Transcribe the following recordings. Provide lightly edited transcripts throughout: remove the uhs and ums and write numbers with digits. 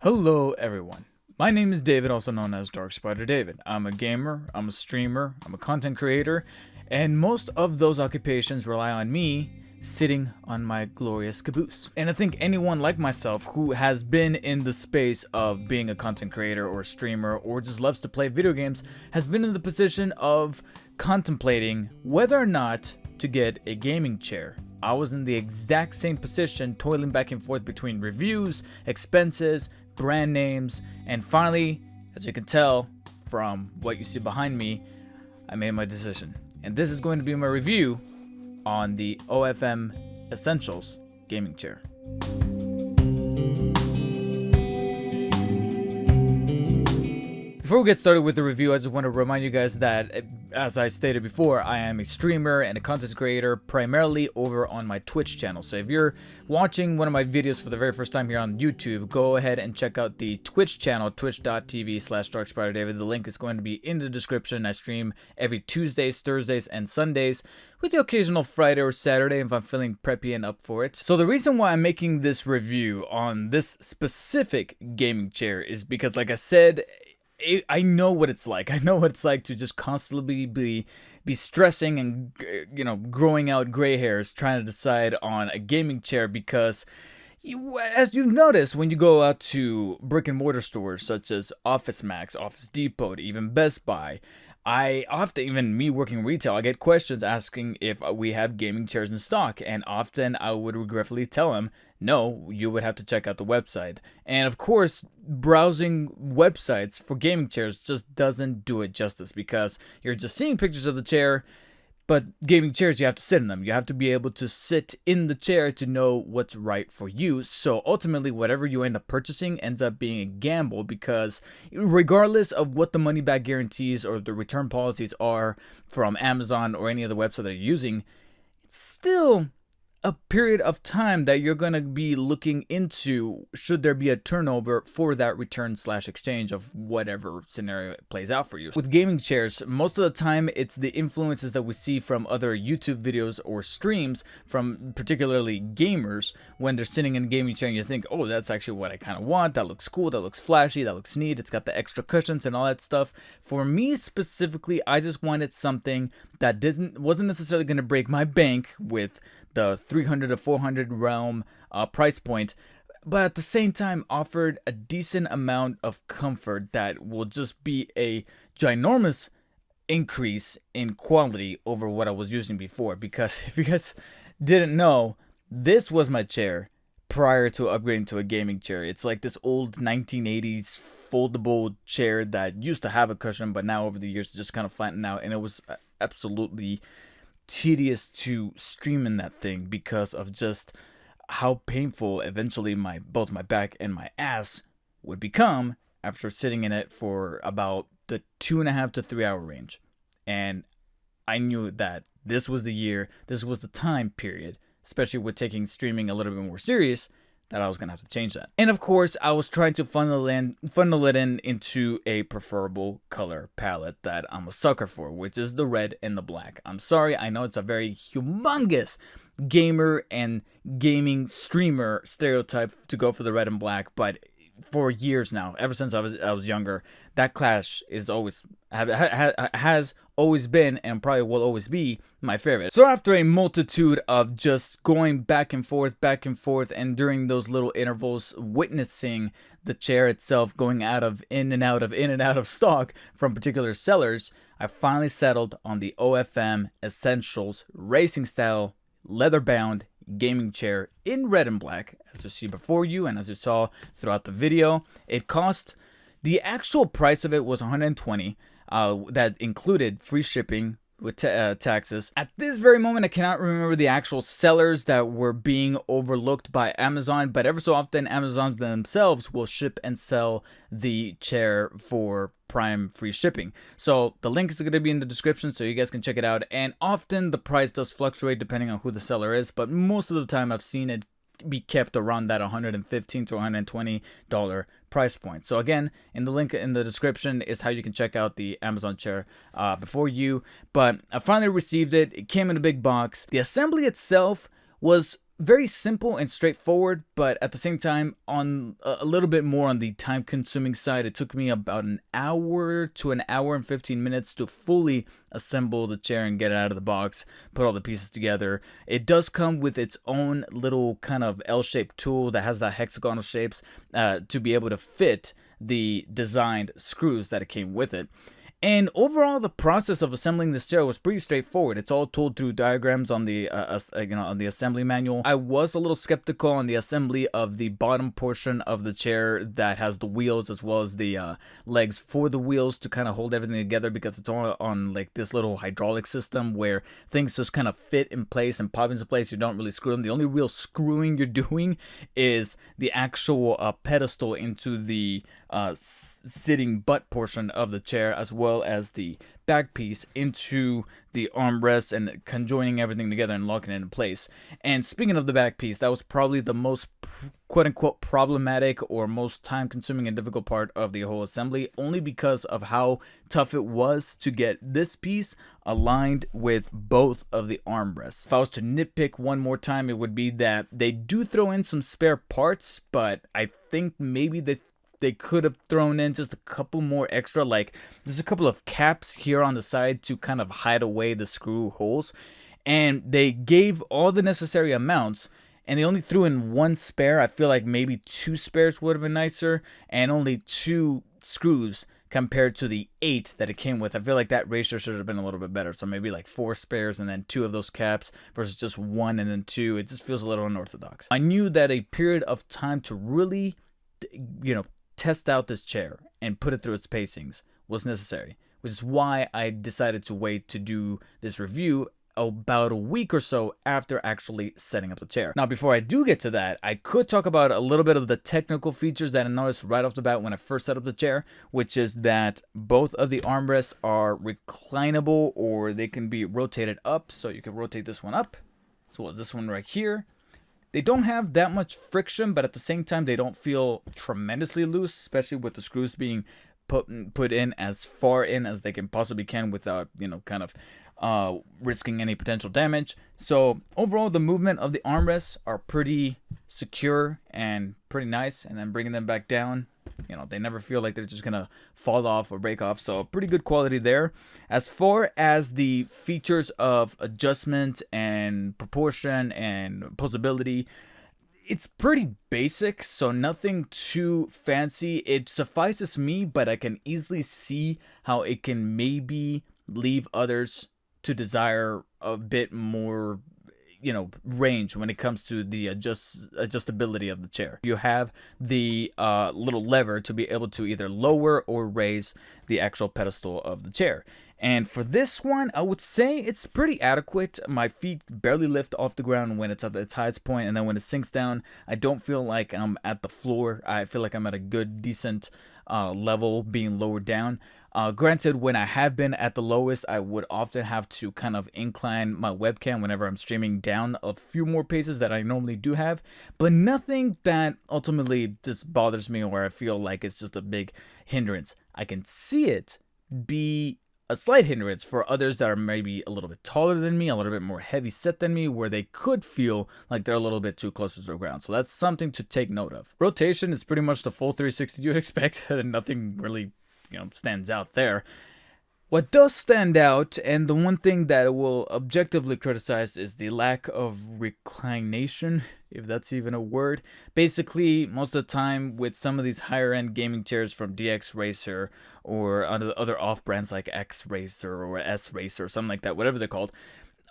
Hello everyone, my name is David, also known as Dark Spider David. I'm a gamer, I'm a streamer, I'm a content creator, and most of those occupations rely on me sitting on my glorious caboose. And I think anyone like myself who has been in the space of being a content creator or streamer or just loves to play video games has been in the position of contemplating whether or not to get a gaming chair. I was in the exact same position, toiling back and forth between reviews, expenses, brand names, and finally, as you can tell from what you see behind me, I made my decision. And this is going to be my review on the OFM Essentials gaming chair. Before we get started with the review, I just want to remind you guys that, as I stated before, I am a streamer and a content creator primarily over on my Twitch channel. So if you're watching one of my videos for the very first time here on YouTube, go ahead and check out the Twitch channel, twitch.tv/DarkSpiderDavid. The link is going to be in the description. I stream every Tuesdays, Thursdays, and Sundays, with the occasional Friday or Saturday if I'm feeling preppy and up for it. So the reason why I'm making this review on this specific gaming chair is because, like I said, I know what it's like. I know what it's like to just constantly be stressing and, growing out gray hairs trying to decide on a gaming chair because, as you've noticed, when you go out to brick and mortar stores such as Office Max, Office Depot, even Best Buy, I often, even me working retail, I get questions asking if we have gaming chairs in stock, and often I would regretfully tell them, no, you would have to check out the website. And of course, browsing websites for gaming chairs just doesn't do it justice because you're just seeing pictures of the chair, but gaming chairs, you have to sit in them. You have to be able to sit in the chair to know what's right for you. So ultimately, whatever you end up purchasing ends up being a gamble because regardless of what the money back guarantees or the return policies are from Amazon or any other website that you're using, it's still a period of time that you're going to be looking into should there be a turnover for that return/exchange of whatever scenario it plays out for you. With gaming chairs, most of the time it's the influences that we see from other YouTube videos or streams from particularly gamers when they're sitting in a gaming chair and you think, oh, that's actually what I kind of want. That looks cool. That looks flashy. That looks neat. It's got the extra cushions and all that stuff. For me specifically, I just wanted something that wasn't necessarily going to break my bank with the 300 to 400 realm price point, but at the same time offered a decent amount of comfort that will just be a ginormous increase in quality over what I was using before. Because if you guys didn't know, this was my chair prior to upgrading to a gaming chair. It's like this old 1980s foldable chair that used to have a cushion, but now over the years just kind of flattened out, and it was absolutely tedious to stream in that thing because of just how painful eventually both my back and my ass would become after sitting in it for about the 2.5 to 3 hour range. And I knew that this was the year, this was the time period, especially with taking streaming a little bit more serious, that I was going to have to change that. And of course, I was trying to funnel it into a preferable color palette that I'm a sucker for, which is the red and the black. I'm sorry, I know it's a very humongous gamer and gaming streamer stereotype to go for the red and black, but for years now, ever since I was younger, that clash is has always been and probably will always be my favorite. So after a multitude of just going back and forth, and during those little intervals, witnessing the chair itself going in and out of stock from particular sellers, I finally settled on the OFM Essentials racing style leather bound gaming chair in red and black, as you see before you and as you saw throughout the video. It cost, the actual price of it was $120. That included free shipping with taxes. At this very moment, I cannot remember the actual sellers that were being overlooked by Amazon, but ever so often Amazon themselves will ship and sell the chair for Prime free shipping. So the link is going to be in the description so you guys can check it out. And often the price does fluctuate depending on who the seller is, but most of the time I've seen it be kept around that $115 to $120 price point. So again, in the link in the description is how you can check out the Amazon chair before you. But I finally received it. It came in a big box. The assembly itself was very simple and straightforward, but at the same time, on a little bit more on the time consuming side. It took me about an hour to an hour and 15 minutes to fully assemble the chair and get it out of the box, put all the pieces together. It does come with its own little kind of L-shaped tool that has that hexagonal shapes to be able to fit the designed screws that it came with it. And overall, the process of assembling this chair was pretty straightforward. It's all told through diagrams on the on the assembly manual. I was a little skeptical on the assembly of the bottom portion of the chair that has the wheels as well as the legs for the wheels to kind of hold everything together, because it's all on like this little hydraulic system where things just kind of fit in place and pop into place. You don't really screw them. The only real screwing you're doing is the actual pedestal into the sitting butt portion of the chair, as well as the back piece into the armrest, and conjoining everything together and locking it in place. And speaking of the back piece, that was probably the most quote-unquote problematic or most time-consuming and difficult part of the whole assembly, only because of how tough it was to get this piece aligned with both of the armrests. If I was to nitpick one more time, it would be that they do throw in some spare parts, but I think maybe they could have thrown in just a couple more extra, like there's a couple of caps here on the side to kind of hide away the screw holes, and they gave all the necessary amounts and they only threw in one spare. I feel like maybe 2 spares would have been nicer, and only 2 screws compared to the 8 that it came with. I feel like that ratio should have been a little bit better, so maybe like 4 spares and then 2 of those caps versus just 1 and then 2. It just feels a little unorthodox. I knew that a period of time to really, test out this chair and put it through its pacings was necessary, which is why I decided to wait to do this review about a week or so after actually setting up the chair. Now, before I do get to that, I could talk about a little bit of the technical features that I noticed right off the bat when I first set up the chair, which is that both of the armrests are reclinable, or they can be rotated up. So you can rotate this one up, as well as this one right here. They don't have that much friction, but at the same time, they don't feel tremendously loose, especially with the screws being put in as far in as they can possibly can without, kind of risking any potential damage. So overall, the movement of the armrests are pretty secure and pretty nice. And then bringing them back down, they never feel like they're just gonna fall off or break off. So pretty good quality there. As far as the features of adjustment and proportion and posability, it's pretty basic, so nothing too fancy. It suffices me, but I can easily see how it can maybe leave others to desire a bit more range when it comes to the adjustability of the chair. You have the little lever to be able to either lower or raise the actual pedestal of the chair. And for this one, I would say it's pretty adequate. My feet barely lift off the ground when it's at its highest point, and then when it sinks down, I don't feel like I'm at the floor. I feel like I'm at a good, decent level being lowered down. Granted, when I have been at the lowest, I would often have to kind of incline my webcam whenever I'm streaming down a few more paces that I normally do have, but nothing that ultimately just bothers me or I feel like it's just a big hindrance. I can see it be a slight hindrance for others that are maybe a little bit taller than me, a little bit more heavy set than me, where they could feel like they're a little bit too close to the ground. So that's something to take note of. Rotation is pretty much the full 360 you'd expect, and nothing really stands out there. What does stand out, and the one thing that I will objectively criticize, is the lack of reclination, if that's even a word. Basically, most of the time with some of these higher end gaming chairs from DX Racer or other off brands like X Racer or S Racer or something like that, whatever they're called,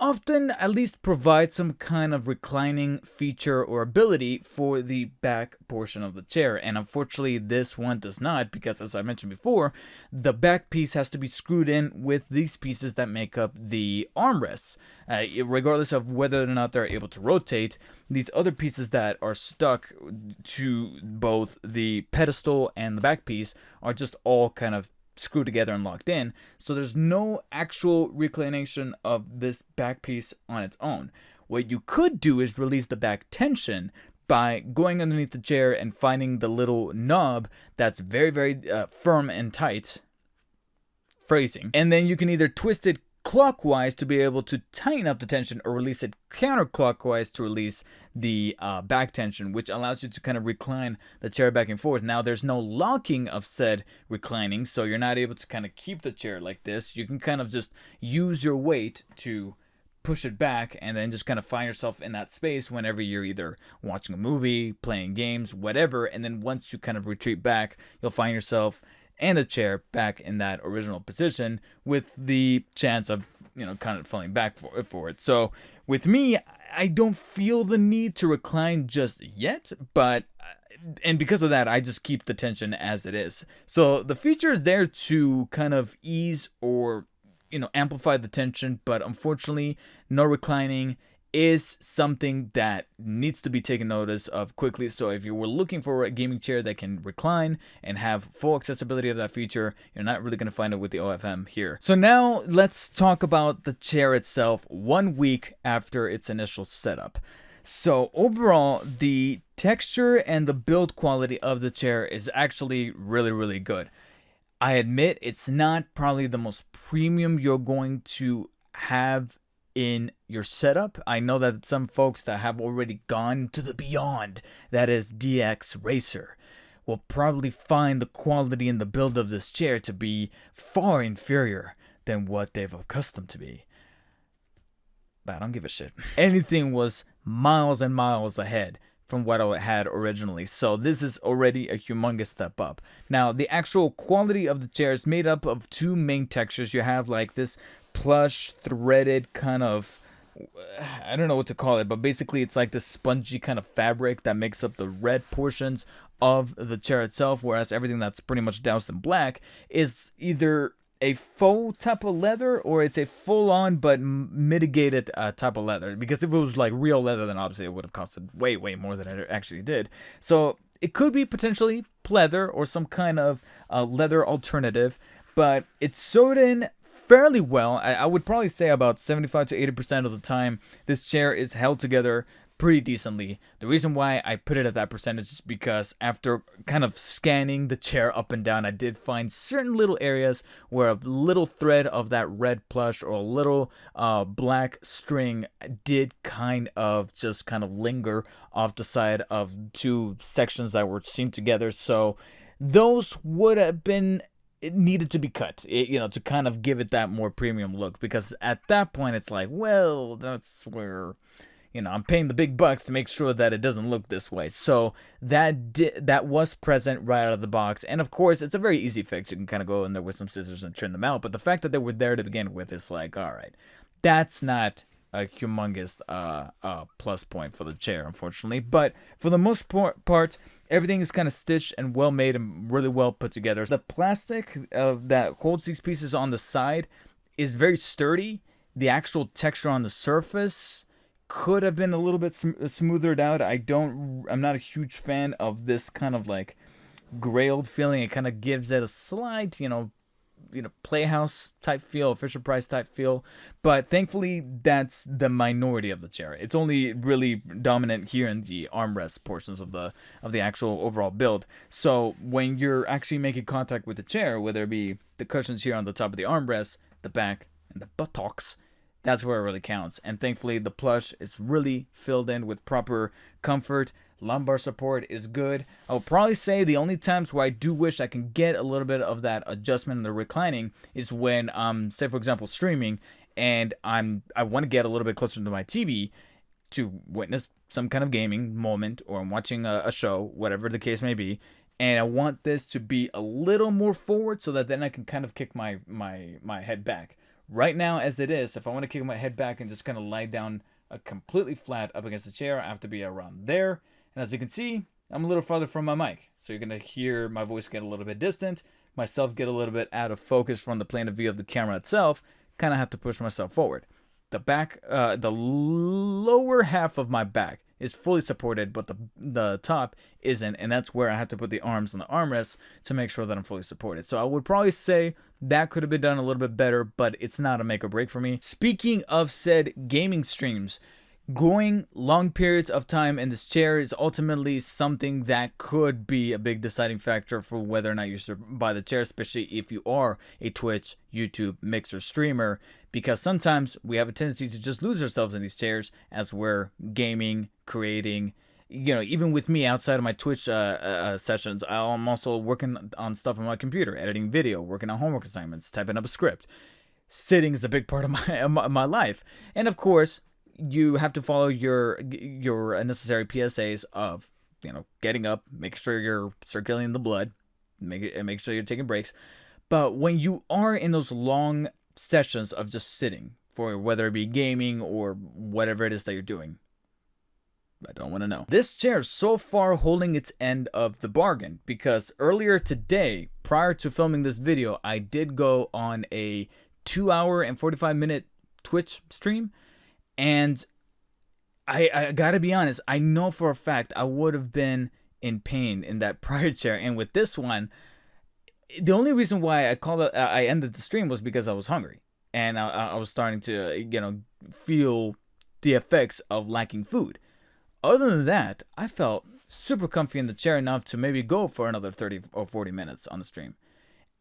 often at least provide some kind of reclining feature or ability for the back portion of the chair. And unfortunately, this one does not, because as I mentioned before, the back piece has to be screwed in with these pieces that make up the armrests. Regardless of whether or not they're able to rotate, these other pieces that are stuck to both the pedestal and the back piece are just all kind of screwed together and locked in, so there's no actual reclination of this back piece on its own. What you could do is release the back tension by going underneath the chair and finding the little knob that's very, very firm and tight. Phrasing. And then you can either twist it clockwise to be able to tighten up the tension, or release it counterclockwise to release the back tension, which allows you to kind of recline the chair back and forth. Now, there's no locking of said reclining, so you're not able to kind of keep the chair like this. You can kind of just use your weight to push it back and then just kind of find yourself in that space whenever you're either watching a movie, playing games, whatever. And then once you kind of retreat back, you'll find yourself and the chair back in that original position, with the chance of, kind of falling back for it. So with me, I don't feel the need to recline just yet, but and because of that, I just keep the tension as it is. So the feature is there to kind of ease or amplify the tension, but unfortunately, no reclining is something that needs to be taken notice of quickly. So if you were looking for a gaming chair that can recline and have full accessibility of that feature, you're not really going to find it with the OFM here. So now let's talk about the chair itself 1 week after its initial setup. So overall, the texture and the build quality of the chair is actually really, really good. I admit it's not probably the most premium you're going to have in your setup. I know that some folks that have already gone to the beyond, that is DX Racer, will probably find the quality and the build of this chair to be far inferior than what they've accustomed to be. But I don't give a shit. Anything was miles and miles ahead from what I had originally. So this is already a humongous step up. Now, the actual quality of the chair is made up of two main textures. You have like this plush threaded kind of, I don't know what to call it, but basically it's like this spongy kind of fabric that makes up the red portions of the chair itself, whereas everything that's pretty much doused in black is either a faux type of leather or it's a full-on but mitigated type of leather. Because if it was like real leather, then obviously it would have costed way more than it actually did. So it could be potentially pleather or some kind of leather alternative, but it's sewed in fairly well. I would probably say about 75 to 80% of the time this chair is held together pretty decently. The reason why I put it at that percentage is because after kind of scanning the chair up and down, I did find certain little areas where a little thread of that red plush or a little black string did kind of linger off the side of two sections that were seamed together. So those would have been, it needed to be cut, to kind of give it that more premium look, because at that point it's like, well, that's where, I'm paying the big bucks to make sure that it doesn't look this way. So that was present right out of the box. And of course, it's a very easy fix. You can kind of go in there with some scissors and trim them out. But the fact that they were there to begin with is like, all right, that's not a humongous plus point for the chair, unfortunately. But for the most part, everything is kind of stitched and well made and really well put together. The plastic that holds these pieces on the side is very sturdy. The actual texture on the surface could have been a little bit smoothed out. I'm not a huge fan of this kind of like grailed feeling. It kind of gives it a slight, Playhouse type feel, Fisher Price type feel. But thankfully, that's the minority of the chair. It's only really dominant here in the armrest portions of the actual overall build. So when you're actually making contact with the chair, whether it be the cushions here on the top of the armrest, the back, and the buttocks, that's where it really counts. And thankfully, the plush is really filled in with proper comfort. Lumbar support is good. I would probably say the only times where I do wish I can get a little bit of that adjustment in the reclining is when, say for example, streaming, and I want to get a little bit closer to my TV to witness some kind of gaming moment, or I'm watching a show, whatever the case may be, and I want this to be a little more forward so that then I can kind of kick my head back. Right now, as it is, if I want to kick my head back and just kind of lie down completely flat up against the chair, I have to be around there. And as you can see, I'm a little farther from my mic. So you're going to hear my voice get a little bit distant, myself get a little bit out of focus from the plane of view of the camera itself. Kind of have to push myself forward. The back, the lower half of my back is fully supported, but the top isn't, and that's where I have to put the arms on the armrests to make sure that I'm fully supported. So I would probably say that could have been done a little bit better, but it's not a make or break for me. Speaking of said gaming streams, going long periods of time in this chair is ultimately something that could be a big deciding factor for whether or not you should buy the chair, especially if you are a Twitch, YouTube, Mixer streamer. because sometimes we have a tendency to just lose ourselves in these chairs as we're gaming, creating. Even with me outside of my Twitch sessions, I'm also working on stuff on my computer, editing video, working on homework assignments, typing up a script. Sitting is a big part of my life, and of course, you have to follow your necessary PSAs of getting up, make sure you're circulating the blood, make sure you're taking breaks. But when you are in those long sessions of just sitting, for whether it be gaming or whatever it is that you're doing, I don't want to know. This chair is so far holding its end of the bargain, because earlier today, prior to filming this video, I did go on a 2-hour and 45-minute Twitch stream, and I gotta be honest, I know for a fact I would have been in pain in that prior chair, and with this one, the only reason why I ended the stream was because I was hungry, and I was starting to feel the effects of lacking food. Other than that, I felt super comfy in the chair enough to maybe go for another 30 or 40 minutes on the stream.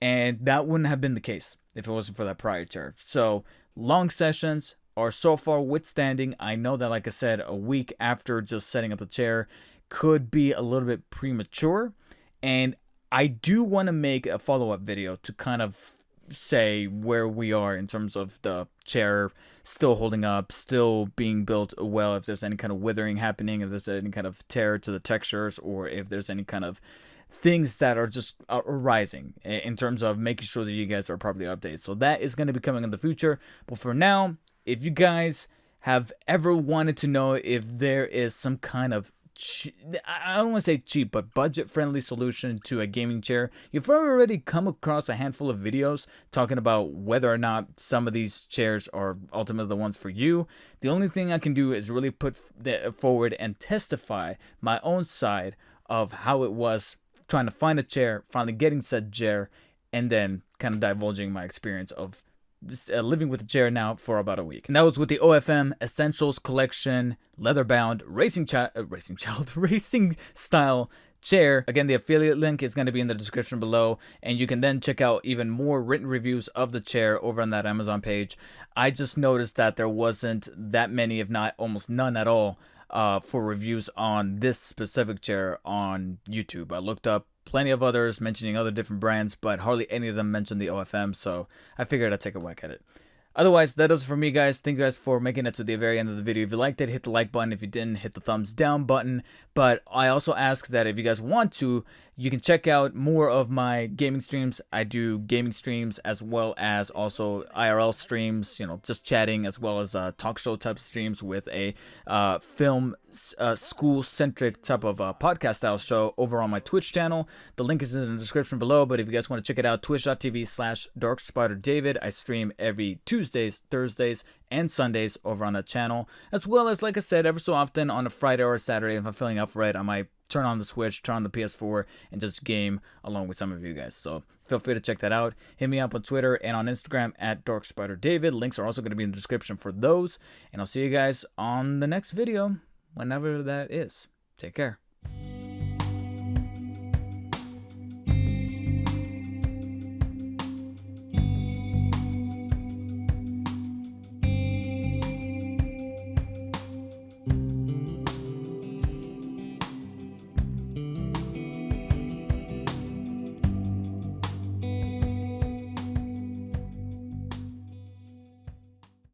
And that wouldn't have been the case if it wasn't for that prior chair. So long sessions are so far withstanding. I know that, like I said, a week after just setting up the chair could be a little bit premature. And I do want to make a follow-up video to kind of say where we are in terms of the chair still holding up, still being built well, if there's any kind of withering happening, if there's any kind of tear to the textures, or if there's any kind of things that are just arising in terms of making sure that you guys are properly updated. So that is going to be coming in the future. But for now, if you guys have ever wanted to know if there is some kind of I don't want to say cheap, but budget-friendly solution to a gaming chair, you've already come across a handful of videos talking about whether or not some of these chairs are ultimately the ones for you. The only thing I can do is really put forward and testify my own side of how it was trying to find a chair, finally getting said chair, and then kind of divulging my experience of living with the chair now for about a week. And that was with the OFM Essentials Collection leather-bound racing style chair. Again, the affiliate link is going to be in the description below, and you can then check out even more written reviews of the chair over on that Amazon page. I just noticed that there wasn't that many, if not almost none at all, for reviews on this specific chair on YouTube. I looked up plenty of others mentioning other different brands, but hardly any of them mentioned the OFM, so I figured I'd take a whack at it. Otherwise, that does it for me, guys. Thank you guys for making it to the very end of the video. If you liked it, hit the like button. If you didn't, hit the thumbs down button. But I also ask that if you guys want to, you can check out more of my gaming streams. I do gaming streams as well as also IRL streams, just chatting, as well as talk show type of streams with a film school-centric type of podcast style show over on my Twitch channel. The link is in the description below, but if you guys want to check it out, twitch.tv/DarkSpiderDavid. I stream every Tuesdays, Thursdays, and Sundays over on that channel, as well as, like I said, every so often on a Friday or a Saturday, if I'm feeling up for it, I might turn on the Switch, turn on the PS4, and just game along with some of you guys. So feel free to check that out. Hit me up on Twitter and on Instagram at DarkSpiderDavid. Links are also going to be in the description for those, and I'll see you guys on the next video, whenever that is. Take care.